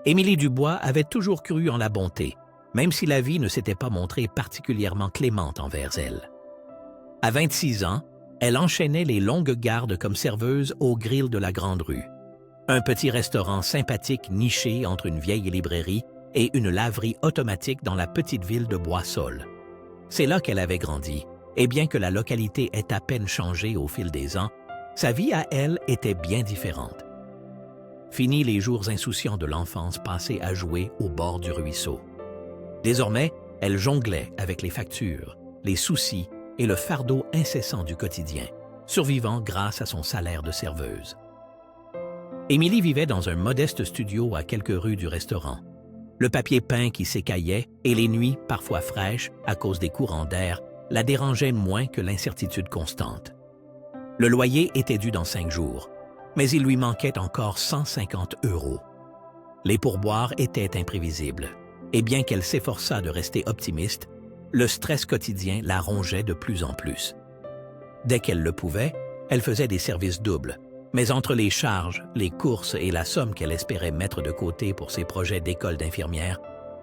Émilie Dubois avait toujours cru en la bonté, même si la vie ne s'était pas montrée particulièrement clémente envers elle. À 26 ans, elle enchaînait les longues gardes comme serveuse au Grill de la Grande Rue, un petit restaurant sympathique niché entre une vieille librairie et une laverie automatique dans la petite ville de Bois-Saulx. C'est là qu'elle avait grandi, et bien que la localité ait à peine changé au fil des ans, sa vie à elle était bien différente. Fini les jours insouciants de l'enfance passés à jouer au bord du ruisseau. Désormais, elle jonglait avec les factures, les soucis et le fardeau incessant du quotidien, survivant grâce à son salaire de serveuse. Émilie vivait dans un modeste studio à quelques rues du restaurant. Le papier peint qui s'écaillait et les nuits, parfois fraîches à cause des courants d'air, la dérangeaient moins que l'incertitude constante. Le loyer était dû dans 5 jours, mais il lui manquait encore 150 €. Les pourboires étaient imprévisibles, et bien qu'elle s'efforçât de rester optimiste, le stress quotidien la rongeait de plus en plus. Dès qu'elle le pouvait, elle faisait des services doubles, mais entre les charges, les courses et la somme qu'elle espérait mettre de côté pour ses projets d'école d'infirmière,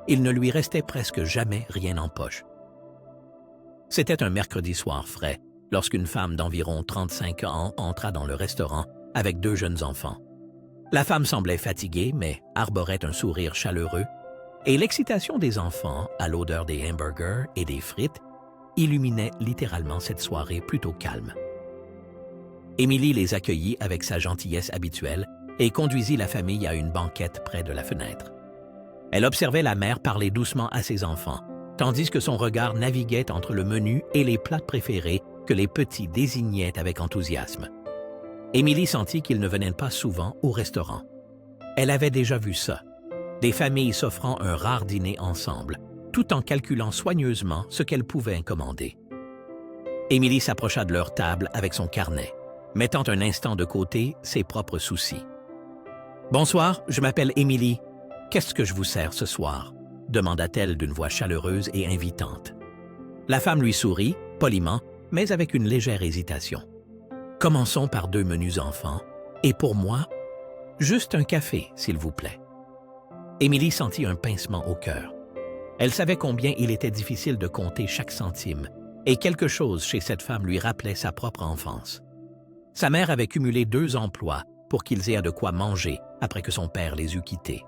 il ne lui restait presque jamais rien en poche. C'était un mercredi soir frais, lorsqu'une femme d'environ 35 ans entra dans le restaurant avec 2 jeunes enfants. La femme semblait fatiguée, mais arborait un sourire chaleureux, et l'excitation des enfants, à l'odeur des hamburgers et des frites, illuminait littéralement cette soirée plutôt calme. Émilie les accueillit avec sa gentillesse habituelle et conduisit la famille à une banquette près de la fenêtre. Elle observait la mère parler doucement à ses enfants, tandis que son regard naviguait entre le menu et les plats préférés que les petits désignaient avec enthousiasme. Émilie sentit qu'ils ne venaient pas souvent au restaurant. Elle avait déjà vu ça, des familles s'offrant un rare dîner ensemble, tout en calculant soigneusement ce qu'elles pouvaient commander. Émilie s'approcha de leur table avec son carnet, mettant un instant de côté ses propres soucis. « Bonsoir, je m'appelle Émilie. Qu'est-ce que je vous sers ce soir? » demanda-t-elle d'une voix chaleureuse et invitante. La femme lui sourit, poliment, mais avec une légère hésitation. « Commençons par 2 menus enfants, et pour moi, juste un café, s'il vous plaît. » Émilie sentit un pincement au cœur. Elle savait combien il était difficile de compter chaque centime, et quelque chose chez cette femme lui rappelait sa propre enfance. Sa mère avait cumulé 2 emplois pour qu'ils aient de quoi manger après que son père les eût quittés.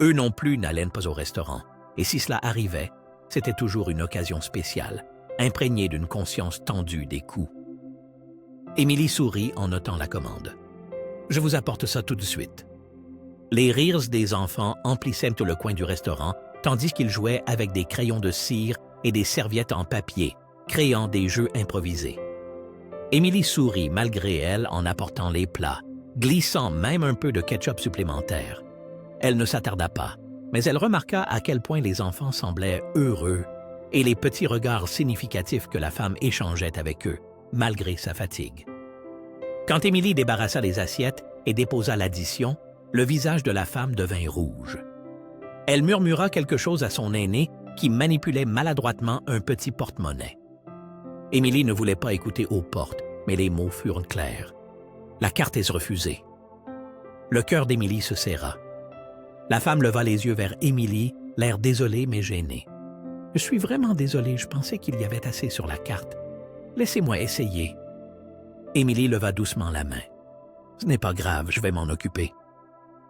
Eux non plus n'allaient pas au restaurant, et si cela arrivait, c'était toujours une occasion spéciale, imprégnée d'une conscience tendue des coups. Émilie sourit en notant la commande. « Je vous apporte ça tout de suite. » Les rires des enfants emplissaient tout le coin du restaurant, tandis qu'ils jouaient avec des crayons de cire et des serviettes en papier, créant des jeux improvisés. Émilie sourit malgré elle en apportant les plats, glissant même un peu de ketchup supplémentaire. Elle ne s'attarda pas, mais elle remarqua à quel point les enfants semblaient heureux et les petits regards significatifs que la femme échangeait avec eux, malgré sa fatigue. Quand Émilie débarrassa les assiettes et déposa l'addition, le visage de la femme devint rouge. Elle murmura quelque chose à son aîné qui manipulait maladroitement un petit porte-monnaie. Émilie ne voulait pas écouter aux portes, mais les mots furent clairs. La carte est refusée. Le cœur d'Émilie se serra. La femme leva les yeux vers Émilie, l'air désolé mais gêné. « Je suis vraiment désolée, je pensais qu'il y avait assez sur la carte. Laissez-moi essayer. » Émilie leva doucement la main. « Ce n'est pas grave, je vais m'en occuper. »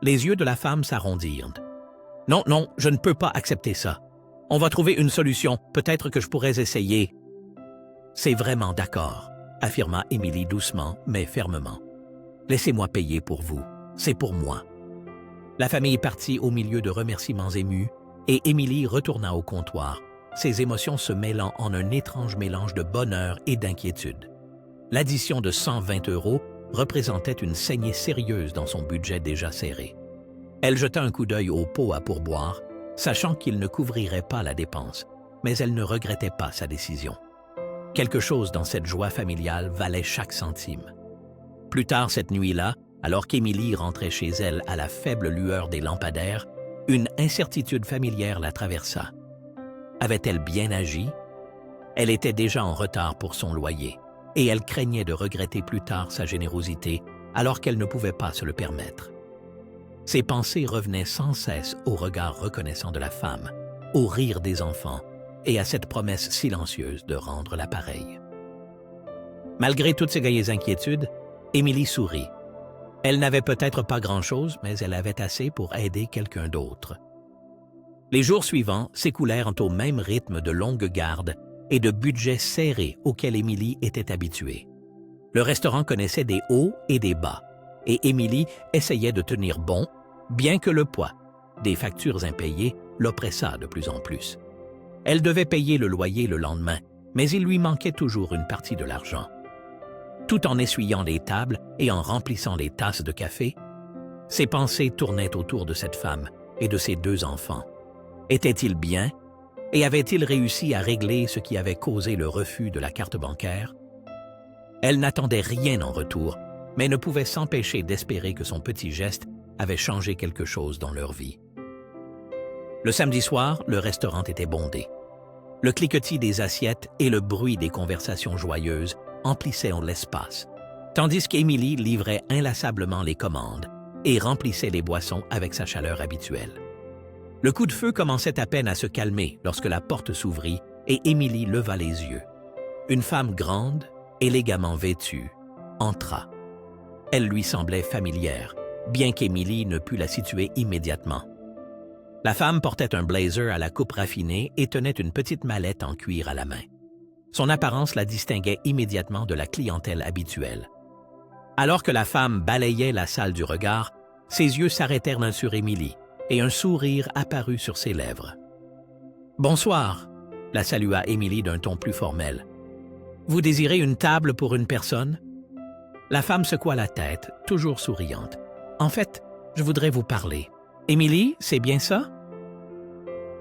Les yeux de la femme s'arrondirent. « Non, non, je ne peux pas accepter ça. On va trouver une solution, peut-être que je pourrais essayer. » « C'est vraiment d'accord, » affirma Émilie doucement mais fermement. « Laissez-moi payer pour vous, c'est pour moi. » La famille partit au milieu de remerciements émus et Émilie retourna au comptoir, ses émotions se mêlant en un étrange mélange de bonheur et d'inquiétude. L'addition de 120 € représentait une saignée sérieuse dans son budget déjà serré. Elle jeta un coup d'œil au pot à pourboire, sachant qu'il ne couvrirait pas la dépense, mais elle ne regrettait pas sa décision. Quelque chose dans cette joie familiale valait chaque centime. Plus tard cette nuit-là, alors qu'Émilie rentrait chez elle à la faible lueur des lampadaires, une incertitude familière la traversa. Avait-elle bien agi? Elle était déjà en retard pour son loyer, et elle craignait de regretter plus tard sa générosité alors qu'elle ne pouvait pas se le permettre. Ses pensées revenaient sans cesse au regard reconnaissant de la femme, au rire des enfants et à cette promesse silencieuse de rendre l'appareil. Malgré toutes ces gaillées inquiétudes, Émilie sourit. Elle n'avait peut-être pas grand-chose, mais elle avait assez pour aider quelqu'un d'autre. Les jours suivants s'écoulèrent au même rythme de longues gardes et de budgets serrés auxquels Émilie était habituée. Le restaurant connaissait des hauts et des bas, et Émilie essayait de tenir bon, bien que le poids des factures impayées l'oppressât de plus en plus. Elle devait payer le loyer le lendemain, mais il lui manquait toujours une partie de l'argent. Tout en essuyant les tables et en remplissant les tasses de café, ses pensées tournaient autour de cette femme et de ses 2 enfants. Était-il bien et avait-il réussi à régler ce qui avait causé le refus de la carte bancaire? Elle n'attendait rien en retour, mais ne pouvait s'empêcher d'espérer que son petit geste avait changé quelque chose dans leur vie. Le samedi soir, le restaurant était bondé. Le cliquetis des assiettes et le bruit des conversations joyeuses emplissaient l'espace, tandis qu'Émilie livrait inlassablement les commandes et remplissait les boissons avec sa chaleur habituelle. Le coup de feu commençait à peine à se calmer lorsque la porte s'ouvrit et Émilie leva les yeux. Une femme grande, élégamment vêtue, entra. Elle lui semblait familière, bien qu'Émilie ne pût la situer immédiatement. La femme portait un blazer à la coupe raffinée et tenait une petite mallette en cuir à la main. Son apparence la distinguait immédiatement de la clientèle habituelle. Alors que la femme balayait la salle du regard, ses yeux s'arrêtèrent d'un sur Émilie et un sourire apparut sur ses lèvres. « Bonsoir », la salua Émilie d'un ton plus formel. « Vous désirez une table pour une personne ?» La femme secoua la tête, toujours souriante. « En fait, je voudrais vous parler. Émilie, c'est bien ça? »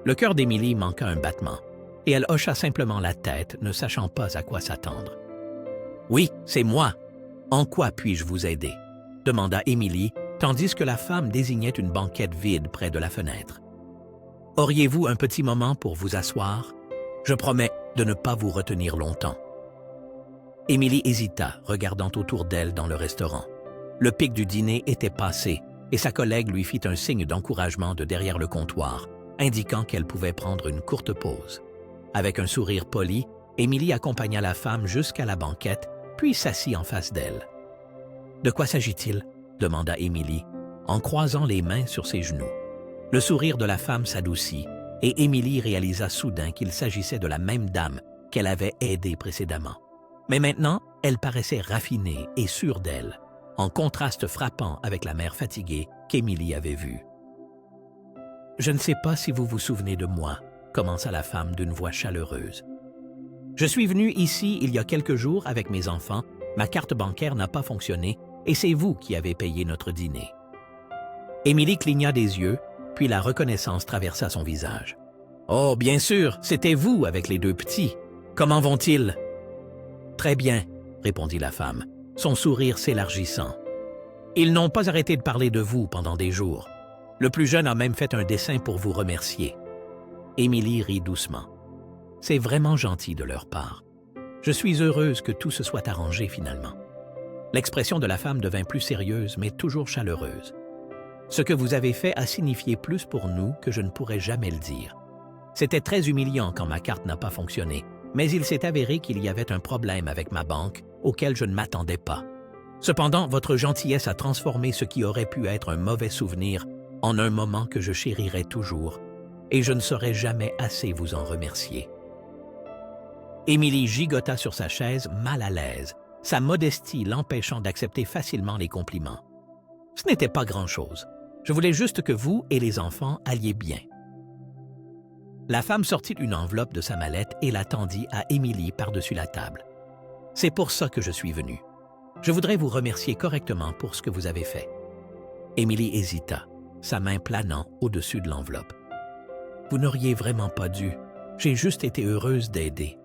Le cœur d'Émilie manqua un battement, et elle hocha simplement la tête, ne sachant pas à quoi s'attendre. « Oui, c'est moi. En quoi puis-je vous aider? » demanda Émilie, tandis que la femme désignait une banquette vide près de la fenêtre. « Auriez-vous un petit moment pour vous asseoir? Je promets de ne pas vous retenir longtemps. » Émilie hésita, regardant autour d'elle dans le restaurant. Le pic du dîner était passé, et sa collègue lui fit un signe d'encouragement de derrière le comptoir, indiquant qu'elle pouvait prendre une courte pause. Avec un sourire poli, Émilie accompagna la femme jusqu'à la banquette, puis s'assit en face d'elle. « De quoi s'agit-il? » demanda Émilie, en croisant les mains sur ses genoux. Le sourire de la femme s'adoucit, et Émilie réalisa soudain qu'il s'agissait de la même dame qu'elle avait aidée précédemment. Mais maintenant, elle paraissait raffinée et sûre d'elle, en contraste frappant avec la mère fatiguée qu'Émilie avait vue. « Je ne sais pas si vous vous souvenez de moi, » commença la femme d'une voix chaleureuse. « Je suis venue ici il y a quelques jours avec mes enfants, ma carte bancaire n'a pas fonctionné et c'est vous qui avez payé notre dîner. » Émilie cligna des yeux, puis la reconnaissance traversa son visage. « Oh, bien sûr, c'était vous avec les 2 petits. Comment vont-ils? » « Très bien, » répondit la femme, son sourire s'élargissant. « Ils n'ont pas arrêté de parler de vous pendant des jours. Le plus jeune a même fait un dessin pour vous remercier. » Émilie rit doucement. « C'est vraiment gentil de leur part. Je suis heureuse que tout se soit arrangé finalement. » L'expression de la femme devint plus sérieuse, mais toujours chaleureuse. « Ce que vous avez fait a signifié plus pour nous que je ne pourrais jamais le dire. C'était très humiliant quand ma carte n'a pas fonctionné, mais il s'est avéré qu'il y avait un problème avec ma banque auquel je ne m'attendais pas. Cependant, votre gentillesse a transformé ce qui aurait pu être un mauvais souvenir en un moment que je chérirai toujours, et je ne saurais jamais assez vous en remercier. » Émilie gigota sur sa chaise, mal à l'aise, sa modestie l'empêchant d'accepter facilement les compliments. « Ce n'était pas grand-chose. Je voulais juste que vous et les enfants alliez bien. » La femme sortit une enveloppe de sa mallette et la tendit à Émilie par-dessus la table. « C'est pour ça que je suis venue. Je voudrais vous remercier correctement pour ce que vous avez fait. » Émilie hésita, sa main planant au-dessus de l'enveloppe. « Vous n'auriez vraiment pas dû. J'ai juste été heureuse d'aider. »«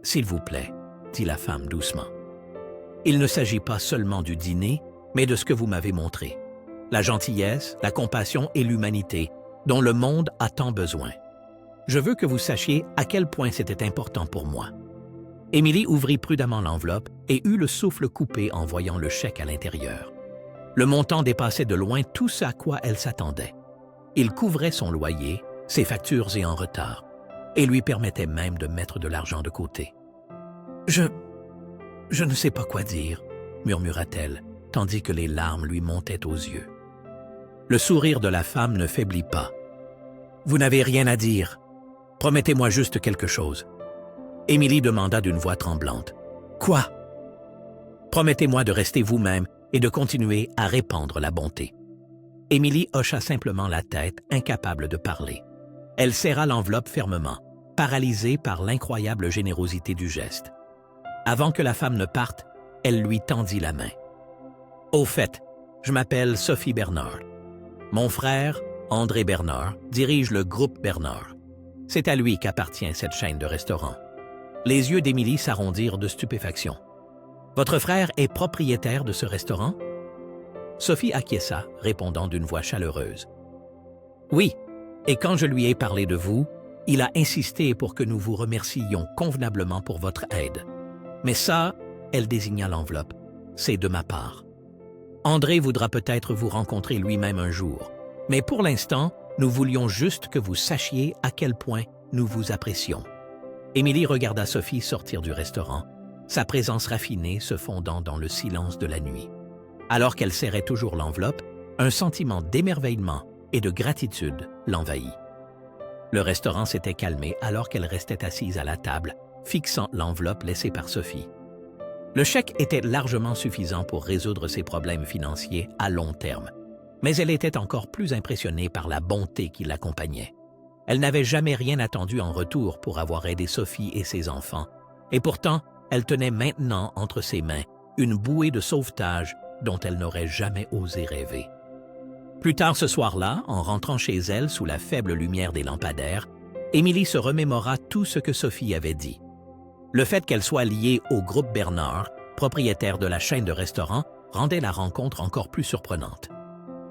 S'il vous plaît, » dit la femme doucement. « Il ne s'agit pas seulement du dîner, mais de ce que vous m'avez montré. La gentillesse, la compassion et l'humanité dont le monde a tant besoin. Je veux que vous sachiez à quel point c'était important pour moi. » Émilie ouvrit prudemment l'enveloppe et eut le souffle coupé en voyant le chèque à l'intérieur. Le montant dépassait de loin tout ce à quoi elle s'attendait. Il couvrait son loyer, ses factures et en retard, et lui permettait même de mettre de l'argent de côté. « Je ne sais pas quoi dire », murmura-t-elle, tandis que les larmes lui montaient aux yeux. Le sourire de la femme ne faiblit pas. « Vous n'avez rien à dire. Promettez-moi juste quelque chose. » Émilie demanda d'une voix tremblante. « Quoi? » »« Promettez-moi de rester vous-même et de continuer à répandre la bonté. » Émilie hocha simplement la tête, incapable de parler. Elle serra l'enveloppe fermement, paralysée par l'incroyable générosité du geste. Avant que la femme ne parte, elle lui tendit la main. « Au fait, je m'appelle Sophie Bernard. Mon frère, André Bernard, dirige le groupe Bernard. C'est à lui qu'appartient cette chaîne de restaurants. » Les yeux d'Émilie s'arrondirent de stupéfaction. « Votre frère est propriétaire de ce restaurant? » Sophie acquiesça, répondant d'une voix chaleureuse. « Oui, et quand je lui ai parlé de vous, il a insisté pour que nous vous remercions convenablement pour votre aide. Mais ça, elle désigna l'enveloppe, c'est de ma part. André voudra peut-être vous rencontrer lui-même un jour, mais pour l'instant, nous voulions juste que vous sachiez à quel point nous vous apprécions. » Émilie regarda Sophie sortir du restaurant, sa présence raffinée se fondant dans le silence de la nuit. Alors qu'elle serrait toujours l'enveloppe, un sentiment d'émerveillement et de gratitude l'envahit. Le restaurant s'était calmé alors qu'elle restait assise à la table, fixant l'enveloppe laissée par Sophie. Le chèque était largement suffisant pour résoudre ses problèmes financiers à long terme, mais elle était encore plus impressionnée par la bonté qui l'accompagnait. Elle n'avait jamais rien attendu en retour pour avoir aidé Sophie et ses enfants, et pourtant, elle tenait maintenant entre ses mains une bouée de sauvetage dont elle n'aurait jamais osé rêver. Plus tard ce soir-là, en rentrant chez elle sous la faible lumière des lampadaires, Émilie se remémora tout ce que Sophie avait dit. Le fait qu'elle soit liée au groupe Bernard, propriétaire de la chaîne de restaurants, rendait la rencontre encore plus surprenante.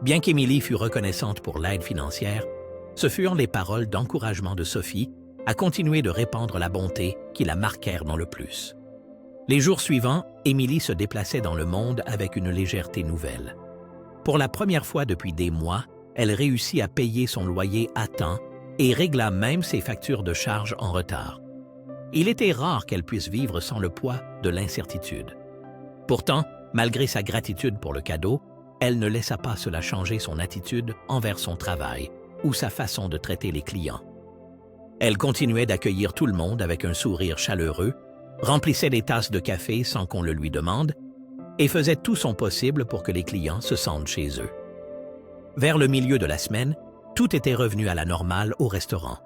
Bien qu'Émilie fût reconnaissante pour l'aide financière, ce furent les paroles d'encouragement de Sophie à continuer de répandre la bonté qui la marquèrent dans le plus. Les jours suivants, Émilie se déplaçait dans le monde avec une légèreté nouvelle. Pour la première fois depuis des mois, elle réussit à payer son loyer à temps et régla même ses factures de charges en retard. Il était rare qu'elle puisse vivre sans le poids de l'incertitude. Pourtant, malgré sa gratitude pour le cadeau, elle ne laissa pas cela changer son attitude envers son travail ou sa façon de traiter les clients. Elle continuait d'accueillir tout le monde avec un sourire chaleureux, remplissait les tasses de café sans qu'on le lui demande et faisait tout son possible pour que les clients se sentent chez eux. Vers le milieu de la semaine, tout était revenu à la normale au restaurant.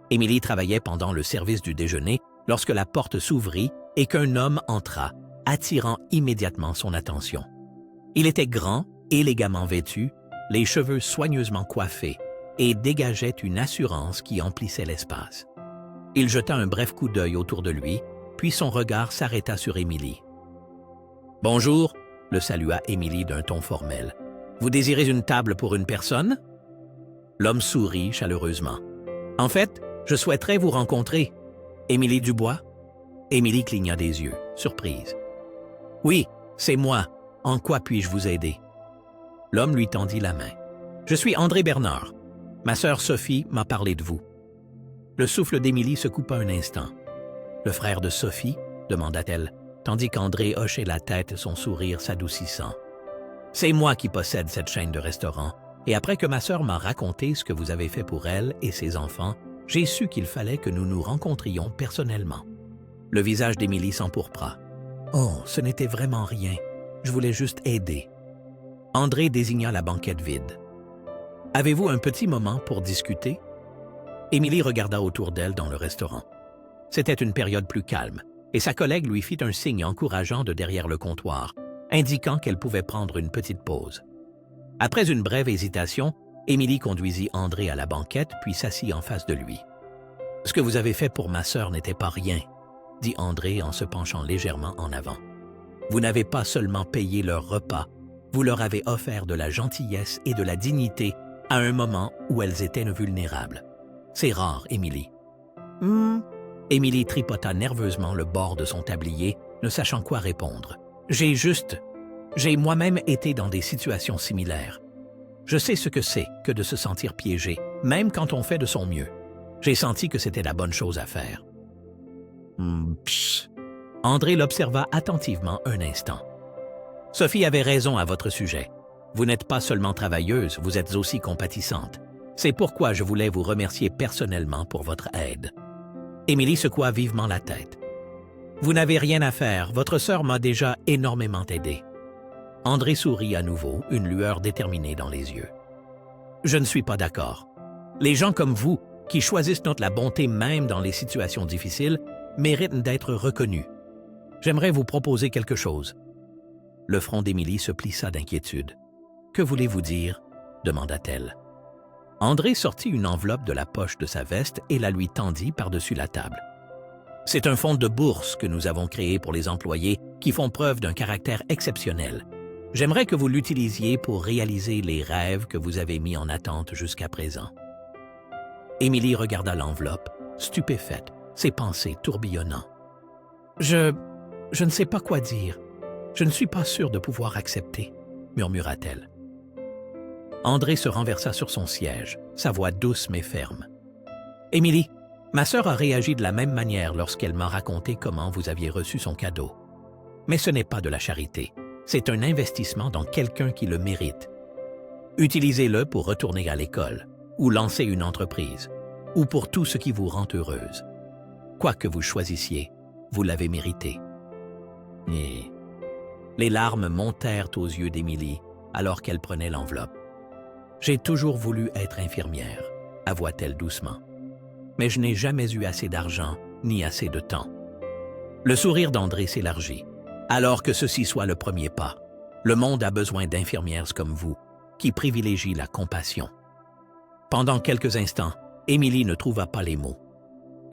Émilie travaillait pendant le service du déjeuner lorsque la porte s'ouvrit et qu'un homme entra, attirant immédiatement son attention. Il était grand, élégamment vêtu, les cheveux soigneusement coiffés et dégageait une assurance qui emplissait l'espace. Il jeta un bref coup d'œil autour de lui, puis son regard s'arrêta sur Émilie. « Bonjour », le salua Émilie d'un ton formel. « Vous désirez une table pour une personne ?» L'homme sourit chaleureusement. « En fait, je souhaiterais vous rencontrer. Émilie Dubois ?» Émilie cligna des yeux, surprise. « Oui, c'est moi. En quoi puis-je vous aider ?» L'homme lui tendit la main. « Je suis André Bernard. Ma sœur Sophie m'a parlé de vous. » Le souffle d'Émilie se coupa un instant. « Le frère de Sophie ?» demanda-t-elle, tandis qu'André hochait la tête, son sourire s'adoucissant. « C'est moi qui possède cette chaîne de restaurants, et après que ma sœur m'a raconté ce que vous avez fait pour elle et ses enfants, j'ai su qu'il fallait que nous nous rencontrions personnellement. » Le visage d'Émilie s'empourpra. « Oh, ce n'était vraiment rien. Je voulais juste aider. » André désigna la banquette vide. « Avez-vous un petit moment pour discuter ?» Émilie regarda autour d'elle dans le restaurant. C'était une période plus calme, et sa collègue lui fit un signe encourageant de derrière le comptoir, indiquant qu'elle pouvait prendre une petite pause. Après une brève hésitation, Émilie conduisit André à la banquette puis s'assit en face de lui. « Ce que vous avez fait pour ma sœur n'était pas rien, » dit André en se penchant légèrement en avant. « Vous n'avez pas seulement payé leur repas, vous leur avez offert de la gentillesse et de la dignité à un moment où elles étaient vulnérables. C'est rare, Émilie. » Émilie tripota nerveusement le bord de son tablier, ne sachant quoi répondre. « J'ai juste... » J'ai moi-même été dans des situations similaires. Je sais ce que c'est que de se sentir piégé, même quand on fait de son mieux. J'ai senti que c'était la bonne chose à faire. Psst. André l'observa attentivement un instant. Sophie avait raison à votre sujet. Vous n'êtes pas seulement travailleuse, vous êtes aussi compatissante. C'est pourquoi je voulais vous remercier personnellement pour votre aide. Émilie secoua vivement la tête. Vous n'avez rien à faire, votre sœur m'a déjà énormément aidé. André sourit à nouveau, une lueur déterminée dans les yeux. Je ne suis pas d'accord. Les gens comme vous, qui choisissent la bonté même dans les situations difficiles, méritent d'être reconnus. J'aimerais vous proposer quelque chose. Le front d'Émilie se plissa d'inquiétude. « Que voulez-vous dire ?» demanda-t-elle. André sortit une enveloppe de la poche de sa veste et la lui tendit par-dessus la table. « C'est un fonds de bourse que nous avons créé pour les employés qui font preuve d'un caractère exceptionnel. J'aimerais que vous l'utilisiez pour réaliser les rêves que vous avez mis en attente jusqu'à présent. » Émilie regarda l'enveloppe, stupéfaite, ses pensées tourbillonnant. « Je ne sais pas quoi dire. Je ne suis pas sûre de pouvoir accepter, » murmura-t-elle. André se renversa sur son siège, sa voix douce mais ferme. « Émilie, ma sœur a réagi de la même manière lorsqu'elle m'a raconté comment vous aviez reçu son cadeau. Mais ce n'est pas de la charité. C'est un investissement dans quelqu'un qui le mérite. Utilisez-le pour retourner à l'école, ou lancer une entreprise, ou pour tout ce qui vous rend heureuse. Quoi que vous choisissiez, vous l'avez mérité. » Et les larmes montèrent aux yeux d'Émilie alors qu'elle prenait l'enveloppe. « J'ai toujours voulu être infirmière, » avoua-t-elle doucement. « Mais je n'ai jamais eu assez d'argent ni assez de temps. » Le sourire d'André s'élargit. « Alors que ceci soit le premier pas. Le monde a besoin d'infirmières comme vous, qui privilégient la compassion. » Pendant quelques instants, Émilie ne trouva pas les mots.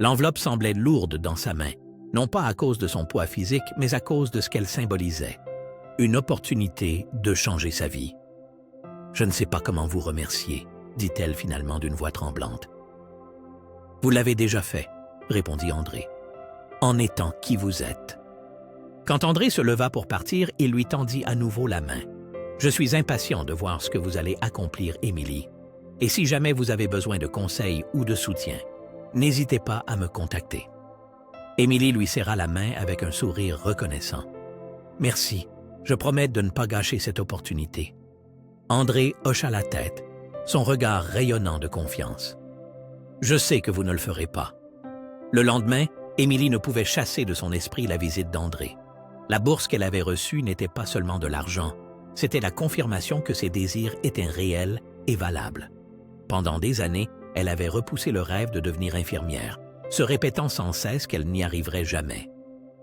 L'enveloppe semblait lourde dans sa main, non pas à cause de son poids physique, mais à cause de ce qu'elle symbolisait. Une opportunité de changer sa vie. « Je ne sais pas comment vous remercier, » dit-elle finalement d'une voix tremblante. « Vous l'avez déjà fait, » répondit André, « en étant qui vous êtes. » Quand André se leva pour partir, il lui tendit à nouveau la main. « Je suis impatient de voir ce que vous allez accomplir, Émilie. Et si jamais vous avez besoin de conseils ou de soutien, n'hésitez pas à me contacter. » Émilie lui serra la main avec un sourire reconnaissant. « Merci, je promets de ne pas gâcher cette opportunité. » André hocha la tête, son regard rayonnant de confiance. « Je sais que vous ne le ferez pas. » Le lendemain, Émilie ne pouvait chasser de son esprit la visite d'André. La bourse qu'elle avait reçue n'était pas seulement de l'argent, c'était la confirmation que ses désirs étaient réels et valables. Pendant des années, elle avait repoussé le rêve de devenir infirmière, se répétant sans cesse qu'elle n'y arriverait jamais.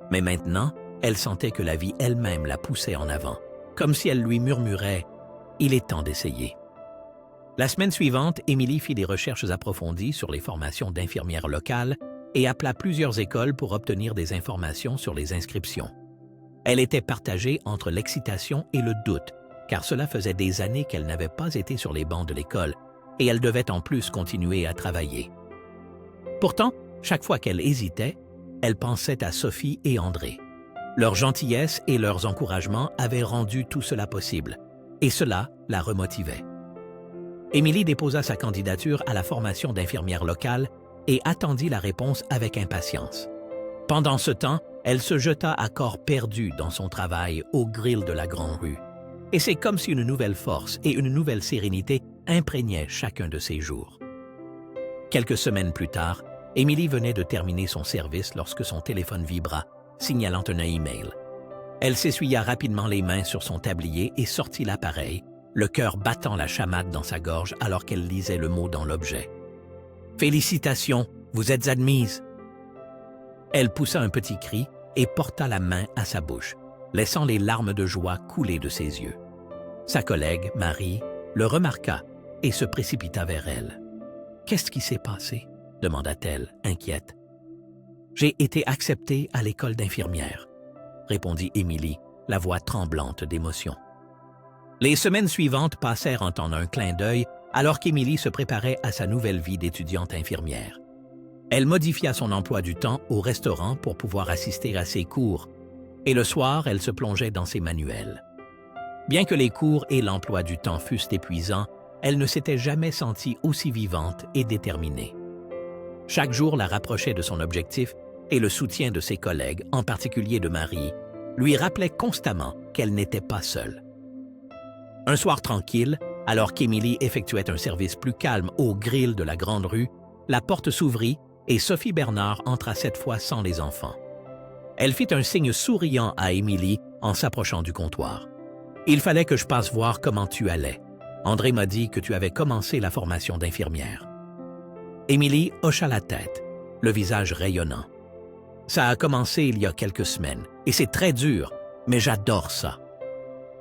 Mais maintenant, elle sentait que la vie elle-même la poussait en avant, comme si elle lui murmurait « Il est temps d'essayer ». La semaine suivante, Émilie fit des recherches approfondies sur les formations d'infirmières locales et appela plusieurs écoles pour obtenir des informations sur les inscriptions. Elle était partagée entre l'excitation et le doute, car cela faisait des années qu'elle n'avait pas été sur les bancs de l'école et elle devait en plus continuer à travailler. Pourtant, chaque fois qu'elle hésitait, elle pensait à Sophie et André. Leur gentillesse et leurs encouragements avaient rendu tout cela possible, et cela la remotivait. Émilie déposa sa candidature à la formation d'infirmière locale et attendit la réponse avec impatience. Pendant ce temps, elle se jeta à corps perdu dans son travail au grill de la Grande-Rue. Et c'est comme si une nouvelle force et une nouvelle sérénité imprégnaient chacun de ses jours. Quelques semaines plus tard, Émilie venait de terminer son service lorsque son téléphone vibra, signalant un email. Elle s'essuya rapidement les mains sur son tablier et sortit l'appareil, le cœur battant la chamade dans sa gorge alors qu'elle lisait le mot dans l'objet. « Félicitations, vous êtes admise !» Elle poussa un petit cri et porta la main à sa bouche, laissant les larmes de joie couler de ses yeux. Sa collègue, Marie, le remarqua et se précipita vers elle. « Qu'est-ce qui s'est passé ?» demanda-t-elle, inquiète. « J'ai été acceptée à l'école d'infirmière », répondit Émilie, la voix tremblante d'émotion. Les semaines suivantes passèrent en un clin d'œil alors qu'Émilie se préparait à sa nouvelle vie d'étudiante infirmière. Elle modifia son emploi du temps au restaurant pour pouvoir assister à ses cours, et le soir, elle se plongeait dans ses manuels. Bien que les cours et l'emploi du temps fussent épuisants, elle ne s'était jamais sentie aussi vivante et déterminée. Chaque jour la rapprochait de son objectif et le soutien de ses collègues, en particulier de Marie, lui rappelait constamment qu'elle n'était pas seule. Un soir tranquille, alors qu'Émilie effectuait un service plus calme au grill de la Grande Rue, la porte s'ouvrit et Sophie Bernard entra cette fois sans les enfants. Elle fit un signe souriant à Émilie en s'approchant du comptoir. « Il fallait que je passe voir comment tu allais. André m'a dit que tu avais commencé la formation d'infirmière. » Émilie hocha la tête, le visage rayonnant. « Ça a commencé il y a quelques semaines, et c'est très dur, mais j'adore ça. »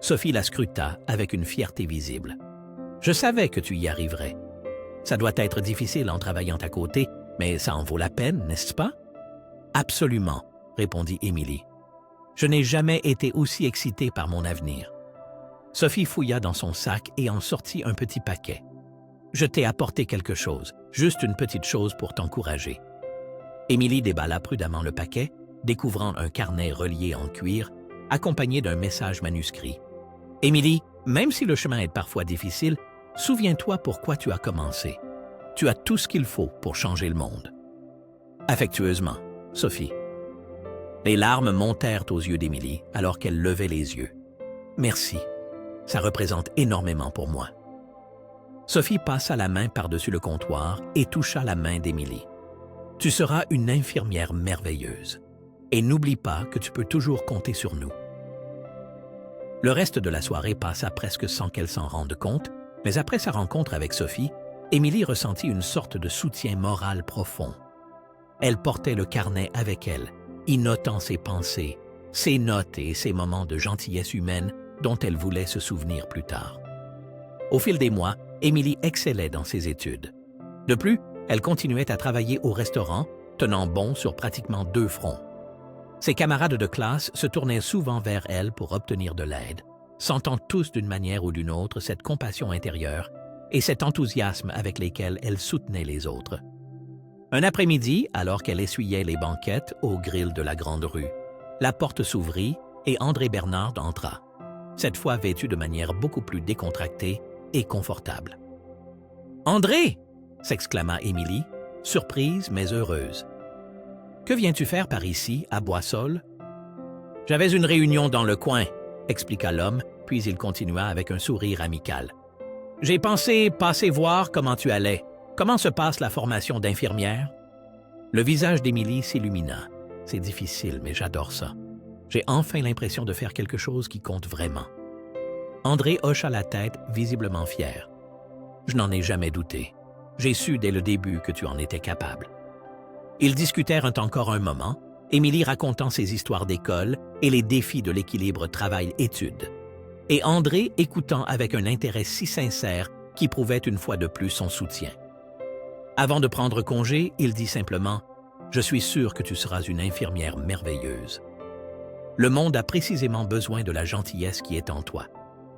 Sophie la scruta avec une fierté visible. « Je savais que tu y arriverais. Ça doit être difficile en travaillant à côté, mais ça en vaut la peine, n'est-ce pas? » « Absolument, » répondit Émilie. « Je n'ai jamais été aussi excitée par mon avenir. » Sophie fouilla dans son sac et en sortit un petit paquet. « Je t'ai apporté quelque chose, juste une petite chose pour t'encourager. » Émilie déballa prudemment le paquet, découvrant un carnet relié en cuir, accompagné d'un message manuscrit. « Émilie, même si le chemin est parfois difficile, souviens-toi pourquoi tu as commencé. Tu as tout ce qu'il faut pour changer le monde. » Affectueusement, Sophie. Les larmes montèrent aux yeux d'Émilie alors qu'elle levait les yeux. « Merci, ça représente énormément pour moi. » Sophie passa la main par-dessus le comptoir et toucha la main d'Émilie. « Tu seras une infirmière merveilleuse. Et n'oublie pas que tu peux toujours compter sur nous. » Le reste de la soirée passa presque sans qu'elle s'en rende compte, mais après sa rencontre avec Sophie, Émilie ressentit une sorte de soutien moral profond. Elle portait le carnet avec elle, y notant ses pensées, ses notes et ses moments de gentillesse humaine dont elle voulait se souvenir plus tard. Au fil des mois, Émilie excellait dans ses études. De plus, elle continuait à travailler au restaurant, tenant bon sur pratiquement 2 fronts. Ses camarades de classe se tournaient souvent vers elle pour obtenir de l'aide, sentant tous d'une manière ou d'une autre cette compassion intérieure et cet enthousiasme avec lesquels elle soutenait les autres. Un après-midi, alors qu'elle essuyait les banquettes au grill de la Grande Rue, la porte s'ouvrit et André Bernard entra, cette fois vêtu de manière beaucoup plus décontractée et confortable. « André !» s'exclama Émilie, surprise mais heureuse. « Que viens-tu faire par ici, à Boissol? »« J'avais une réunion dans le coin, » expliqua l'homme, puis il continua avec un sourire amical. « J'ai pensé passer voir comment tu allais. Comment se passe la formation d'infirmière? » Le visage d'Émilie s'illumina. « C'est difficile, mais j'adore ça. J'ai enfin l'impression de faire quelque chose qui compte vraiment. » André hocha la tête, visiblement fier. « Je n'en ai jamais douté. J'ai su dès le début que tu en étais capable. » Ils discutèrent encore un moment, Émilie racontant ses histoires d'école et les défis de l'équilibre travail-études, et André écoutant avec un intérêt si sincère qui prouvait une fois de plus son soutien. Avant de prendre congé, il dit simplement « Je suis sûr que tu seras une infirmière merveilleuse. Le monde a précisément besoin de la gentillesse qui est en toi.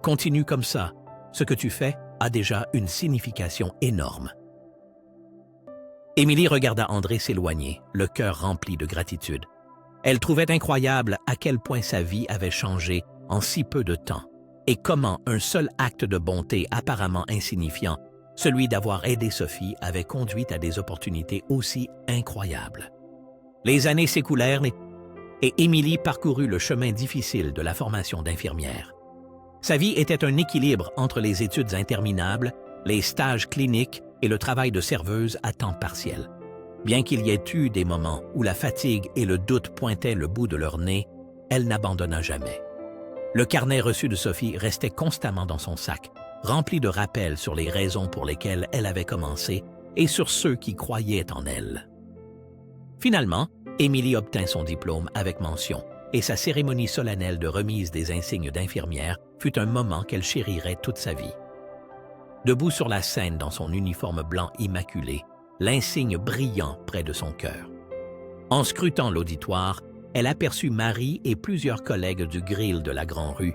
Continue comme ça, ce que tu fais a déjà une signification énorme. » Émilie regarda André s'éloigner, le cœur rempli de gratitude. Elle trouvait incroyable à quel point sa vie avait changé en si peu de temps et comment un seul acte de bonté apparemment insignifiant, celui d'avoir aidé Sophie, avait conduit à des opportunités aussi incroyables. Les années s'écoulèrent et Émilie parcourut le chemin difficile de la formation d'infirmière. Sa vie était un équilibre entre les études interminables, les stages cliniques et le travail de serveuse à temps partiel. Bien qu'il y ait eu des moments où la fatigue et le doute pointaient le bout de leur nez, elle n'abandonna jamais. Le carnet reçu de Sophie restait constamment dans son sac, rempli de rappels sur les raisons pour lesquelles elle avait commencé et sur ceux qui croyaient en elle. Finalement, Émilie obtint son diplôme avec mention et sa cérémonie solennelle de remise des insignes d'infirmière fut un moment qu'elle chérirait toute sa vie. Debout sur la scène dans son uniforme blanc immaculé, l'insigne brillant près de son cœur. En scrutant l'auditoire, elle aperçut Marie et plusieurs collègues du grill de la Grande Rue,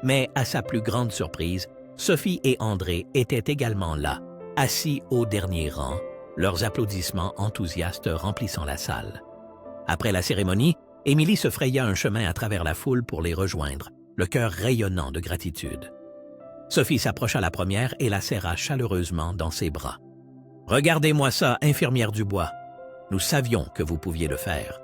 mais à sa plus grande surprise, Sophie et André étaient également là, assis au dernier rang, leurs applaudissements enthousiastes remplissant la salle. Après la cérémonie, Émilie se fraya un chemin à travers la foule pour les rejoindre, le cœur rayonnant de gratitude. Sophie s'approcha la première et la serra chaleureusement dans ses bras. « Regardez-moi ça, infirmière Dubois. Nous savions que vous pouviez le faire. »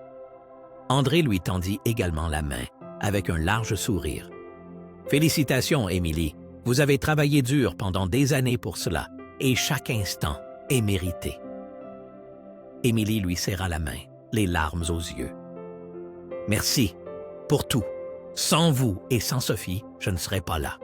André lui tendit également la main, avec un large sourire. « Félicitations, Émilie. Vous avez travaillé dur pendant des années pour cela, et chaque instant est mérité. » Émilie lui serra la main, les larmes aux yeux. « Merci pour tout. Sans vous et sans Sophie, je ne serais pas là. »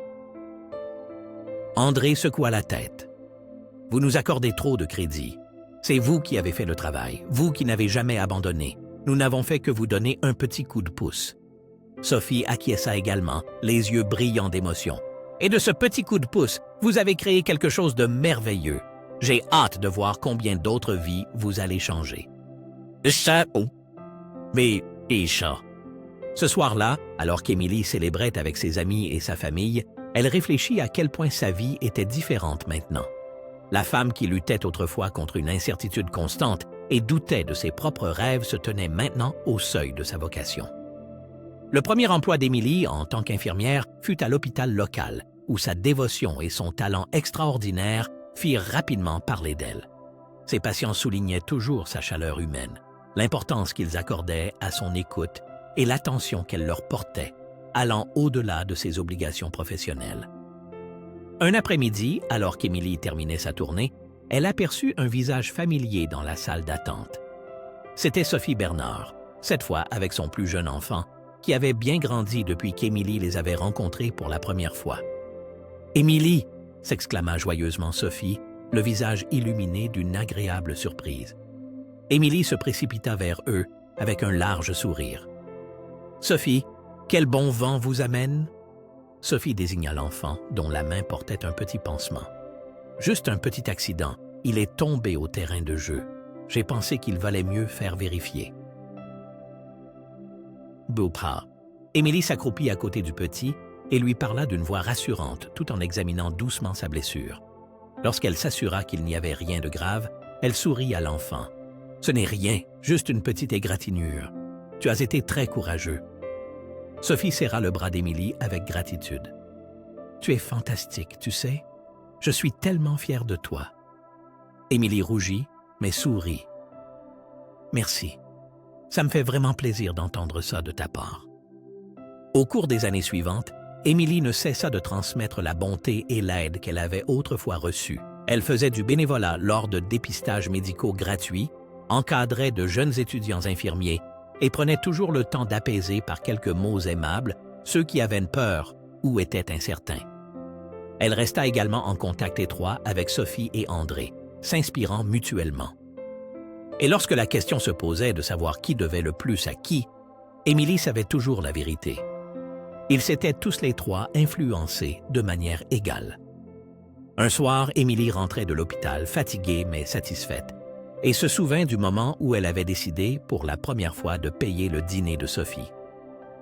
André secoua la tête. « Vous nous accordez trop de crédit. C'est vous qui avez fait le travail, vous qui n'avez jamais abandonné. Nous n'avons fait que vous donner un petit coup de pouce. » Sophie acquiesça également, les yeux brillants d'émotion. « Et de ce petit coup de pouce, vous avez créé quelque chose de merveilleux. J'ai hâte de voir combien d'autres vies vous allez changer. » Ça, oh. Mais, et ça. Ce soir-là, alors qu'Émilie célébrait avec ses amis et sa famille, elle réfléchit à quel point sa vie était différente maintenant. La femme qui luttait autrefois contre une incertitude constante et doutait de ses propres rêves se tenait maintenant au seuil de sa vocation. Le premier emploi d'Émilie en tant qu'infirmière fut à l'hôpital local, où sa dévotion et son talent extraordinaire firent rapidement parler d'elle. Ses patients soulignaient toujours sa chaleur humaine, l'importance qu'ils accordaient à son écoute et l'attention qu'elle leur portait, allant au-delà de ses obligations professionnelles. Un après-midi, alors qu'Émilie terminait sa tournée, elle aperçut un visage familier dans la salle d'attente. C'était Sophie Bernard, cette fois avec son plus jeune enfant, qui avait bien grandi depuis qu'Émilie les avait rencontrés pour la première fois. « Émilie !» s'exclama joyeusement Sophie, le visage illuminé d'une agréable surprise. Émilie se précipita vers eux avec un large sourire. « Sophie, quel bon vent vous amène ?» Sophie désigna l'enfant, dont la main portait un petit pansement. « Juste un petit accident. Il est tombé au terrain de jeu. J'ai pensé qu'il valait mieux faire vérifier. » Boupa. Émilie s'accroupit à côté du petit et lui parla d'une voix rassurante tout en examinant doucement sa blessure. Lorsqu'elle s'assura qu'il n'y avait rien de grave, elle sourit à l'enfant. « Ce n'est rien, juste une petite égratignure. Tu as été très courageux. » Sophie serra le bras d'Émilie avec gratitude. « Tu es fantastique, tu sais. Je suis tellement fière de toi. » Émilie rougit, mais sourit. « Merci. Ça me fait vraiment plaisir d'entendre ça de ta part. » Au cours des années suivantes, Émilie ne cessa de transmettre la bonté et l'aide qu'elle avait autrefois reçues. Elle faisait du bénévolat lors de dépistages médicaux gratuits, encadrait de jeunes étudiants infirmiers et prenait toujours le temps d'apaiser par quelques mots aimables ceux qui avaient peur ou étaient incertains. Elle resta également en contact étroit avec Sophie et André, s'inspirant mutuellement. Et lorsque la question se posait de savoir qui devait le plus à qui, Émilie savait toujours la vérité. Ils s'étaient tous les trois influencés de manière égale. Un soir, Émilie rentrait de l'hôpital, fatiguée mais satisfaite, et se souvint du moment où elle avait décidé pour la première fois de payer le dîner de Sophie.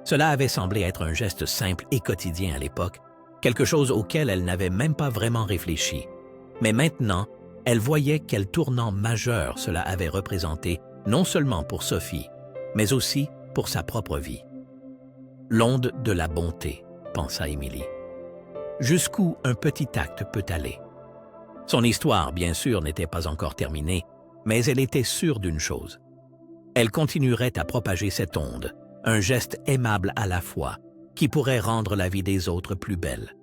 Cela avait semblé être un geste simple et quotidien à l'époque, quelque chose auquel elle n'avait même pas vraiment réfléchi. Mais maintenant, elle voyait quel tournant majeur cela avait représenté, non seulement pour Sophie, mais aussi pour sa propre vie. L'onde de la bonté, pensa Émilie. Jusqu'où un petit acte peut aller. Son histoire, bien sûr, n'était pas encore terminée, mais elle était sûre d'une chose. Elle continuerait à propager cette onde, un geste aimable à la fois, qui pourrait rendre la vie des autres plus belle.